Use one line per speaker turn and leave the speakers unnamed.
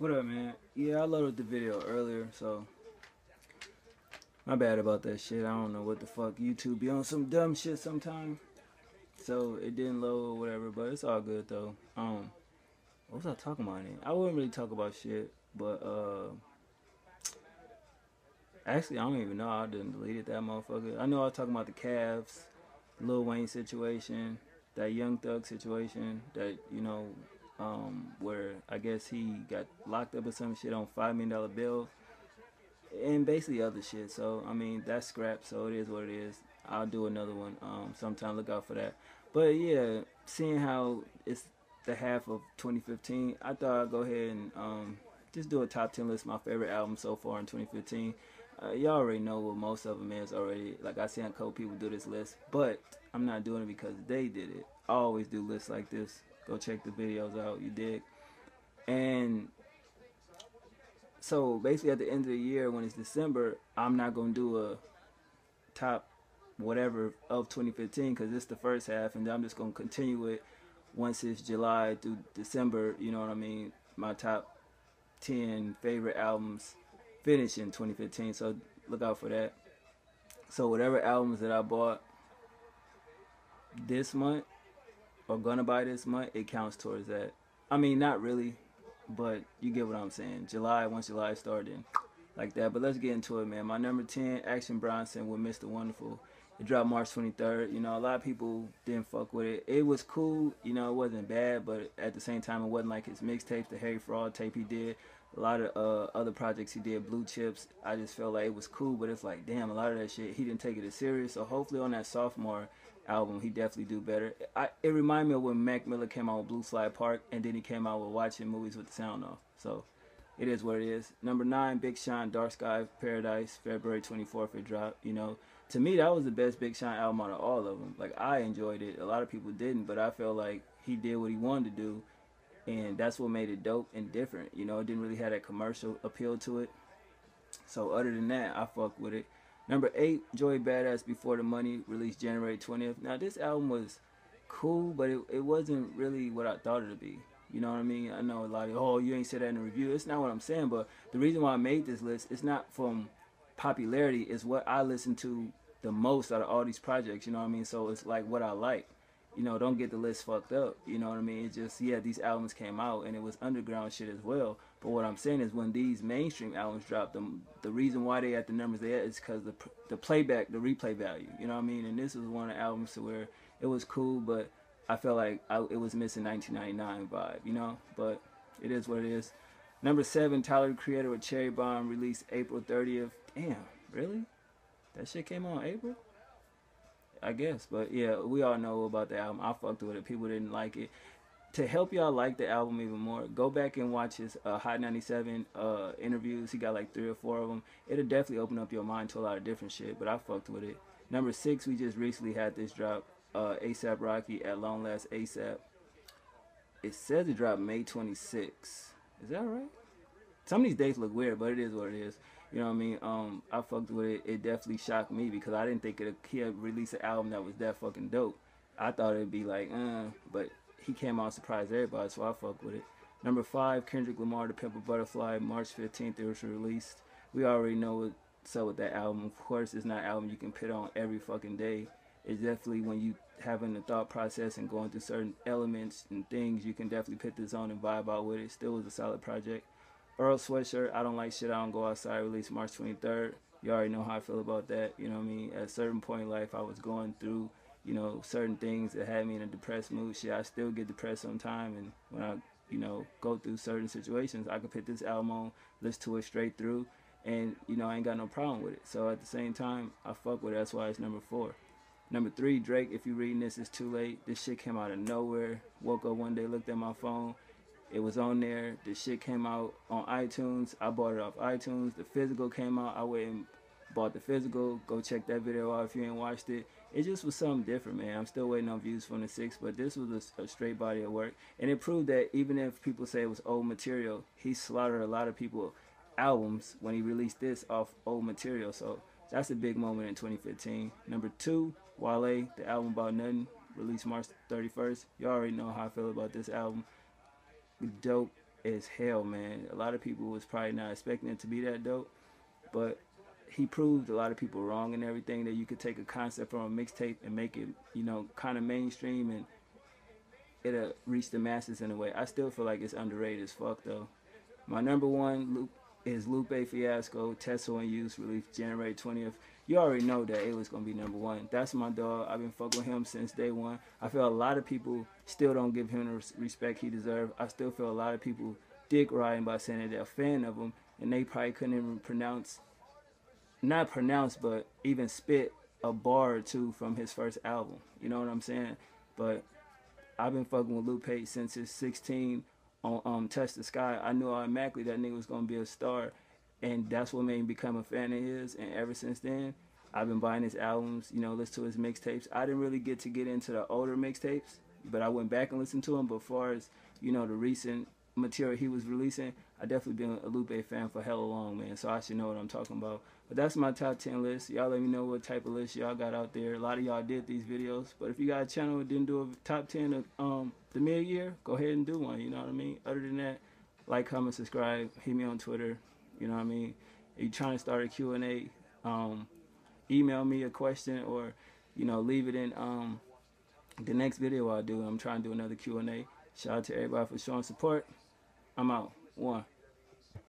What up, man? Yeah, I loaded the video earlier, so my bad about that shit. I don't know what the fuck. YouTube be on some dumb shit sometime, so it didn't load or whatever. But it's all good though. What was I talking about? I wouldn't really talk about shit, but actually, I don't even know. I didn't delete that motherfucker. I know I was talking about the Cavs, Lil Wayne situation, that Young Thug situation, that where I guess he got locked up or some shit on $5 million bill, and basically other shit. So I mean that's scrap. So it is what it is. I'll do another one sometime. Look out for that. But yeah, seeing how it's the half of 2015, I thought I'd go ahead and just do a top 10 list of my favorite albums so far in 2015. Y'all already know what most of them is already. Like I seen a couple people do this list, but I'm not doing it because they did it. I always do lists like this. Go check the videos out. You dig? And so basically at the end of the year when it's December, I'm not gonna do a top whatever of 2015 because it's the first half, and then I'm just gonna continue it once it's July through December. You know what I mean? My top 10 favorite albums finish in 2015, so look out for that. So whatever albums that I bought this month or gonna buy this month, it counts towards that. I mean, not really, but you get what I'm saying. July, once July started, like that. But let's get into it, man. My number 10, Action Bronson with Mr. Wonderful. It dropped March 23rd. You know, a lot of people didn't fuck with it. It was cool. You know, it wasn't bad, but at the same time, it wasn't like his mixtape, the Harry Fraud tape he did. A lot of other projects he did, Blue Chips. I just felt like it was cool, but it's like, damn, a lot of that shit, he didn't take it as serious. So hopefully on that sophomore album, he definitely do better. It reminded me of when Mac Miller came out with Blue Slide Park, and then he came out with Watching Movies with the Sound Off. So it is what it is. Number 9, Big Sean, Dark Sky Paradise, February 24th it dropped. You know, to me that was the best Big Sean album out of all of them. Like I enjoyed it. A lot of people didn't, but I felt like he did what he wanted to do, and that's what made it dope and different. You know, it didn't really have that commercial appeal to it. So other than that, I fuck with it. Number 8, Joey Badass Before the Money, released January 20th. Now this album was cool, but it wasn't really what I thought it would be. You know what I mean? I know a lot of, oh, you ain't said that in the review. It's not what I'm saying, but the reason why I made this list, it's not from popularity. It's what I listen to the most out of all these projects. You know what I mean? So it's like what I like. You know, don't get the list fucked up. You know what I mean? It's just, yeah, these albums came out and it was underground shit as well. But what I'm saying is when these mainstream albums drop, the reason why they at the numbers they at is because the playback, the replay value. You know what I mean? And this was one of the albums to where it was cool, but I felt like it was missing 1999 vibe, you know? But it is what it is. Number 7, Tyler the Creator with Cherry Bomb, released April 30th. Damn, really? That shit came out in April? I guess, but yeah, we all know about the album. I fucked with it. People didn't like it. To help y'all like the album even more, go back and watch his Hot 97 interviews. He got like 3 or 4 of them. It'll definitely open up your mind to a lot of different shit, but I fucked with it. Number 6, we just recently had this drop, ASAP Rocky, At Long Last ASAP. It says it dropped May 26th. Is that right? Some of these dates look weird, but it is what it is. You know what I mean? I fucked with it. It definitely shocked me because I didn't think he had released an album that was that fucking dope. I thought it'd be like, but he came out and surprised everybody, so I fucked with it. Number 5, Kendrick Lamar, The Pimp a Butterfly, March 15th it was released. We already know what's up with that album. Of course, it's not an album you can put on every fucking day. It's definitely when you having the thought process and going through certain elements and things, you can definitely put this on and vibe out with it. Still was a solid project. Earl Sweatshirt, I Don't Like Shit, I Don't Go Outside, released March 23rd. You already know how I feel about that. You know what I mean? At a certain point in life, I was going through, you know, certain things that had me in a depressed mood. Shit, I still get depressed sometimes, and when I, you know, go through certain situations, I could put this album on, listen to it straight through, and, you know, I ain't got no problem with it. So at the same time, I fuck with it. That's why it's number 4. Number 3, Drake, If You Reading This, It's Too Late. This shit came out of nowhere. Woke up one day, looked at my phone. It was on there. The shit came out on iTunes. I bought it off iTunes. The physical came out. I went and bought the physical. Go check that video out if you ain't watched it. It just was something different, man. I'm still waiting on views from the 6, but this was a straight body of work. And it proved that even if people say it was old material, he slaughtered a lot of people's albums when he released this off old material. So that's a big moment in 2015. Number 2, Wale, The Album About Nothing, released March 31st. You already know how I feel about this album. Dope. is hell, man. A lot of people was probably not expecting it to be that dope, but he proved a lot of people wrong and everything, that you could take a concept from a mixtape and make it, kind of mainstream, and it'll reach the masses in a way. I still feel like it's underrated as fuck though. My number one is Lupe Fiasco, Tesso and Use, released January 20th. You already know that it was going to be number one. That's my dog. I've been fucking with him since day one. I feel a lot of people still don't give him the respect he deserves. I still feel a lot of people dick riding by saying that they're a fan of him, and they probably couldn't even not pronounce, but even spit a bar or two from his first album. You know what I'm saying? But I've been fucking with Lupe since his 16 on Touch the Sky. I knew automatically that nigga was gonna be a star, and that's what made me become a fan of his. And ever since then, I've been buying his albums, listen to his mixtapes. I didn't really get into the older mixtapes, but I went back and listened to them. But as far as the recent material he was releasing, I definitely been a Lupe fan for hella long, man. So I should know what I'm talking about. But that's my top 10 list. Y'all let me know what type of list y'all got out there. A lot of y'all did these videos, but if you got a channel that didn't do a top 10 of the mid-year, go ahead and do one. You know what I mean? Other than that, like, comment, subscribe, hit me on Twitter. You know what I mean? If you're trying to start a Q&A, email me a question, or leave it in the next video I'll do. I'm trying to do another Q&A. Shout out to everybody for showing support. I'm out. One.